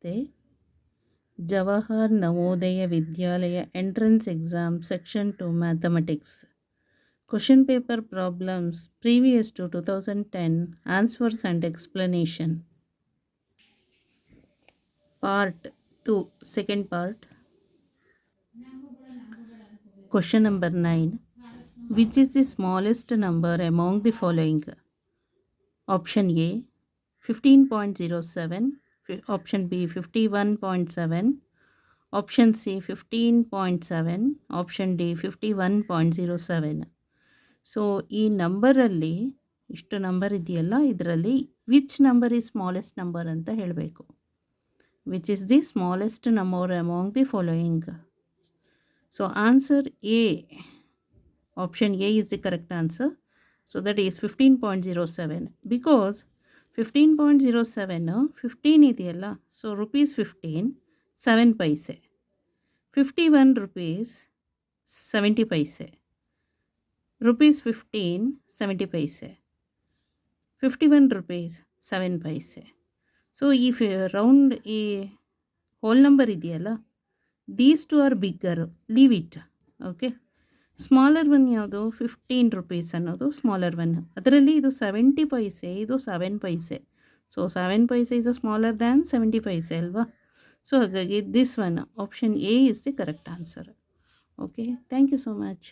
ನಮಸ್ತೆ. Jawahar Navodaya Vidyalaya entrance exam section 2 mathematics. Question paper problems previous to 2010 answers and explanation. Part 2, second part. Question number 9. Which is the smallest number among the following? Option A 15.07, option B 51.7, option C 15.7, option D 51.07. So ಈ ನಂಬರಲ್ಲಿ ಇಷ್ಟು number ಇದೆಯಲ್ಲ, ಇದರಲ್ಲಿ which number is smallest number ಅಂತ ಹೇಳಬೇಕು. Which is the smallest number among the following. So answer A, option A is the correct answer. So that is 15.07. Because 15.07 15 ಇದೆಯಲ್ಲ, so rupees 15 7 ಪೈಸೆ, 51 rupees 70 ಪೈಸೆ, rupees 15 70 ಪೈಸೆ, 51 rupees 7 paise. So ಈ round ಈ whole number ಇದೆಯಲ್ಲ, these two R bigger, leave it. Okay, smaller one ಯಾವುದು? 15 rupees ಅನ್ನೋದು smaller one. ಅದರಲ್ಲಿ ಇದು 70 ಪೈಸೆ, ಇದು 7 paise. So 7 paise is a smaller than 70 paise ಅಲ್ವಾ? ಸೊ ಹಾಗಾಗಿ this one option A is the correct answer. Okay, thank you so much.